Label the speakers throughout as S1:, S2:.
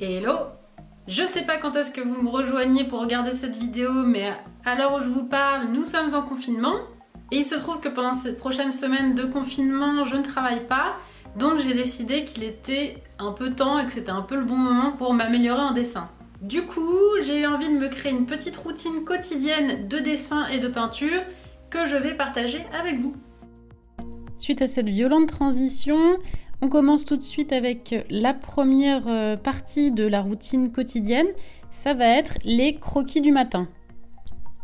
S1: Hello! Je sais pas quand est-ce que vous me rejoignez pour regarder cette vidéo, mais à l'heure où je vous parle, nous sommes en confinement. Et il se trouve que pendant cette prochaine semaine de confinement, je ne travaille pas. Donc j'ai décidé qu'il était un peu temps et que c'était un peu le bon moment pour m'améliorer en dessin. Du coup, j'ai eu envie de me créer une petite routine quotidienne de dessin et de peinture que je vais partager avec vous. Suite à cette violente transition, on commence tout de suite avec la première partie de la routine quotidienne. Ça va être les croquis du matin.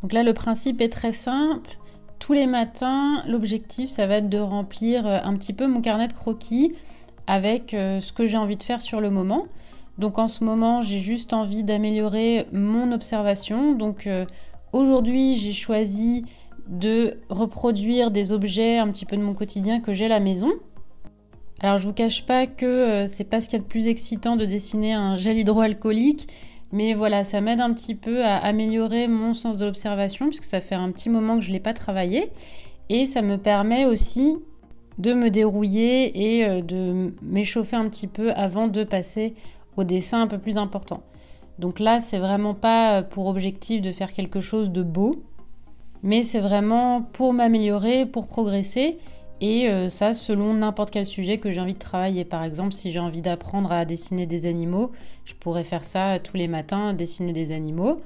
S1: Donc là, le principe est très simple. Tous les matins, l'objectif, ça va être de remplir un petit peu mon carnet de croquis avec ce que j'ai envie de faire sur le moment. Donc en ce moment, j'ai juste envie d'améliorer mon observation. Donc aujourd'hui, j'ai choisi de reproduire des objets un petit peu de mon quotidien que j'ai à la maison. Alors je vous cache pas que c'est pas ce qu'il y a de plus excitant de dessiner un gel hydroalcoolique, mais voilà, ça m'aide un petit peu à améliorer mon sens de l'observation puisque ça fait un petit moment que je l'ai pas travaillé et ça me permet aussi de me dérouiller et de m'échauffer un petit peu avant de passer au dessin un peu plus important. Donc là, c'est vraiment pas pour objectif de faire quelque chose de beau, mais c'est vraiment pour m'améliorer, pour progresser. Et ça, selon n'importe quel sujet que j'ai envie de travailler. Par exemple, si j'ai envie d'apprendre à dessiner des animaux, je pourrais faire ça tous les matins, dessiner des animaux.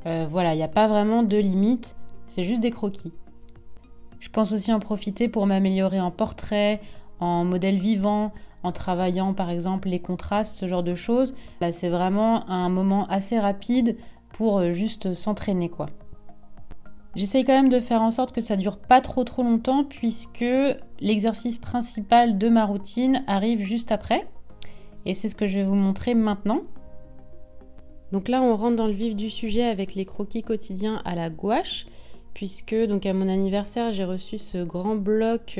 S1: Voilà, il n'y a pas vraiment de limite, c'est juste des croquis. Je pense aussi en profiter pour m'améliorer en portrait, en modèle vivant, en travaillant par exemple les contrastes, ce genre de choses. Là, c'est vraiment un moment assez rapide pour juste s'entraîner, quoi. J'essaye quand même de faire en sorte que ça dure pas trop longtemps puisque l'exercice principal de ma routine arrive juste après. Et c'est ce que je vais vous montrer maintenant. Donc là, on rentre dans le vif du sujet avec les croquis quotidiens à la gouache. Puisque donc à mon anniversaire, j'ai reçu ce grand bloc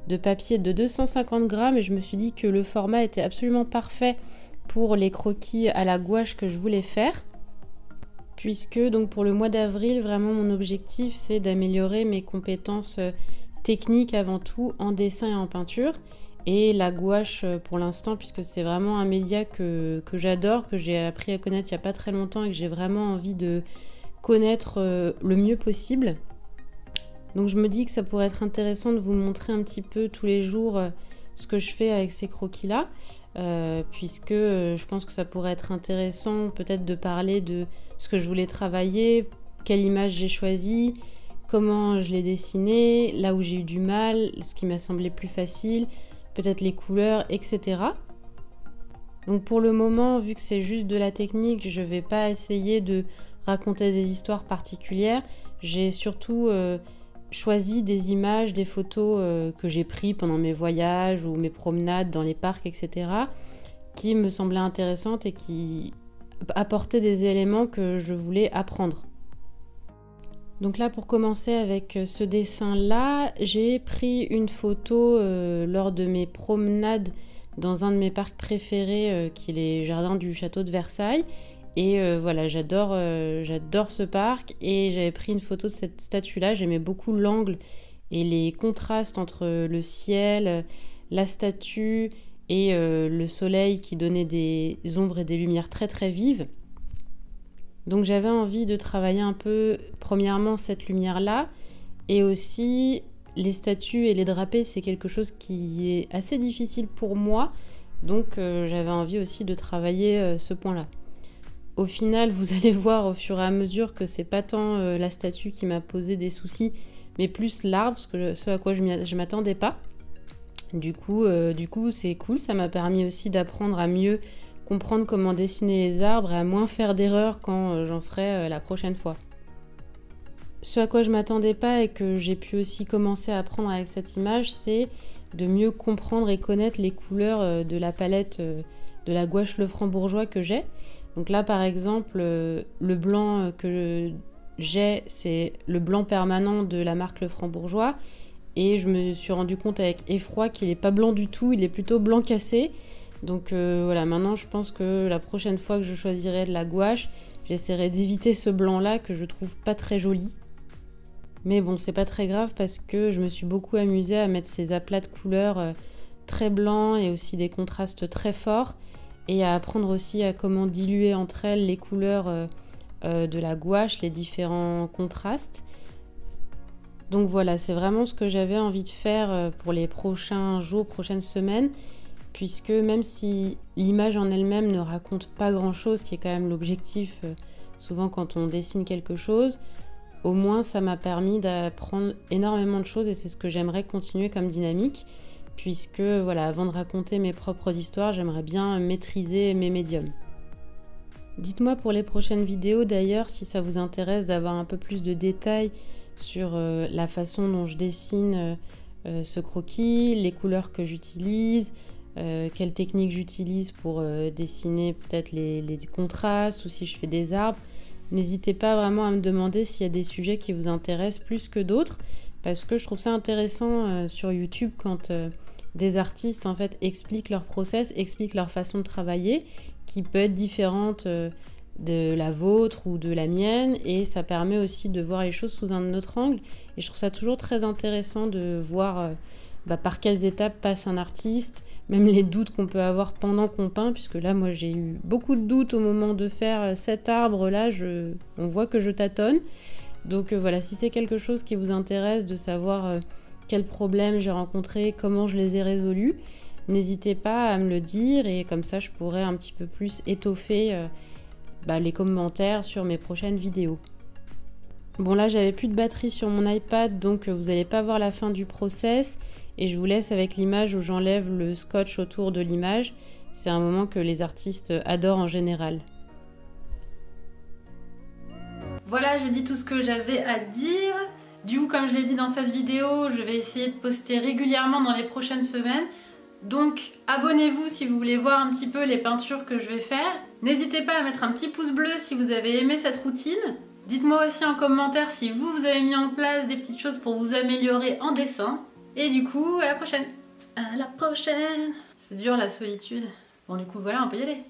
S1: de papier de 250 grammes et je me suis dit que le format était absolument parfait pour les croquis à la gouache que je voulais faire. Puisque donc pour le mois d'avril, vraiment mon objectif c'est d'améliorer mes compétences techniques avant tout en dessin et en peinture. Et la gouache pour l'instant, puisque c'est vraiment un média que j'adore, que j'ai appris à connaître il n'y a pas très longtemps et que j'ai vraiment envie de connaître le mieux possible. Donc je me dis que ça pourrait être intéressant de vous montrer un petit peu tous les jours ce que je fais avec ces croquis-là. Puisque je pense que ça pourrait être intéressant peut-être de parler de ce que je voulais travailler, quelle image j'ai choisie, comment je l'ai dessiné, là où j'ai eu du mal, ce qui m'a semblé plus facile, peut-être les couleurs, etc. Donc pour le moment, vu que c'est juste de la technique, je ne vais pas essayer de raconter des histoires particulières. J'ai surtout choisi des images, des photos que j'ai prises pendant mes voyages ou mes promenades dans les parcs, etc., qui me semblaient intéressantes et qui apportaient des éléments que je voulais apprendre. Donc là, pour commencer avec ce dessin-là, j'ai pris une photo lors de mes promenades dans un de mes parcs préférés, qui est les jardins du château de Versailles. Et voilà, j'adore ce parc et j'avais pris une photo de cette statue-là. J'aimais beaucoup l'angle et les contrastes entre le ciel, la statue et le soleil qui donnait des ombres et des lumières très très vives. Donc j'avais envie de travailler un peu, premièrement, cette lumière-là et aussi les statues et les drapés, c'est quelque chose qui est assez difficile pour moi. Donc j'avais envie aussi de travailler ce point-là. Au final, vous allez voir au fur et à mesure que c'est pas tant la statue qui m'a posé des soucis, mais plus l'arbre, ce à quoi je m'attendais pas. Du coup, c'est cool, ça m'a permis aussi d'apprendre à mieux comprendre comment dessiner les arbres et à moins faire d'erreurs quand j'en ferai la prochaine fois. Ce à quoi je m'attendais pas et que j'ai pu aussi commencer à apprendre avec cette image, c'est de mieux comprendre et connaître les couleurs de la palette de la gouache Lefranc-Bourgeois que j'ai. Donc là, par exemple, le blanc que j'ai, c'est le blanc permanent de la marque Lefranc-Bourgeois. Et je me suis rendu compte avec effroi qu'il n'est pas blanc du tout, il est plutôt blanc cassé. Donc voilà, maintenant je pense que la prochaine fois que je choisirai de la gouache, j'essaierai d'éviter ce blanc-là que je trouve pas très joli. Mais bon, c'est pas très grave parce que je me suis beaucoup amusée à mettre ces aplats de couleurs très blancs et aussi des contrastes très forts.
S2: et à apprendre aussi à comment diluer entre elles les couleurs de la gouache, les différents contrastes. Donc voilà, c'est vraiment ce que j'avais envie de faire pour les prochains jours, prochaines semaines, puisque même si l'image en elle-même ne raconte pas grand-chose, qui est quand même l'objectif souvent quand on dessine quelque chose, au moins ça m'a permis d'apprendre énormément de choses et c'est ce que j'aimerais continuer comme dynamique, puisque voilà, avant de raconter mes propres histoires, j'aimerais bien maîtriser mes médiums. Dites-moi pour les prochaines vidéos d'ailleurs si ça vous intéresse d'avoir un peu plus de détails sur la façon dont je dessine ce croquis, les couleurs que j'utilise, quelle technique j'utilise pour dessiner peut-être les contrastes ou si je fais des arbres. N'hésitez pas vraiment à me demander s'il y a des sujets qui vous intéressent plus que d'autres, parce que je trouve ça intéressant sur YouTube quand des artistes en fait expliquent leur process, expliquent leur façon de travailler, qui peut être différente de la vôtre ou de la mienne, et ça permet aussi de voir les choses sous un autre angle. Et je trouve ça toujours très intéressant de voir par quelles étapes passe un artiste, même les doutes qu'on peut avoir pendant qu'on peint, puisque là moi j'ai eu beaucoup de doutes au moment de faire cet arbre là, on voit que je tâtonne. Donc voilà, si c'est quelque chose qui vous intéresse de savoir quels problèmes j'ai rencontrés, comment je les ai résolus, n'hésitez pas à me le dire, et comme ça je pourrais un petit peu plus étoffer les commentaires sur mes prochaines vidéos. Bon là j'avais plus de batterie sur mon iPad, donc vous n'allez pas voir la fin du process, et je vous laisse avec l'image où j'enlève le scotch autour de l'image. C'est un moment que les artistes adorent en général.
S1: Voilà, j'ai dit tout ce que j'avais à dire. Du coup, comme je l'ai dit dans cette vidéo, je vais essayer de poster régulièrement dans les prochaines semaines. Donc abonnez-vous si vous voulez voir un petit peu les peintures que je vais faire. N'hésitez pas à mettre un petit pouce bleu si vous avez aimé cette routine. Dites-moi aussi en commentaire si vous avez mis en place des petites choses pour vous améliorer en dessin. Et du coup, à la prochaine. À la prochaine. C'est dur la solitude. Bon du coup voilà, on peut y aller.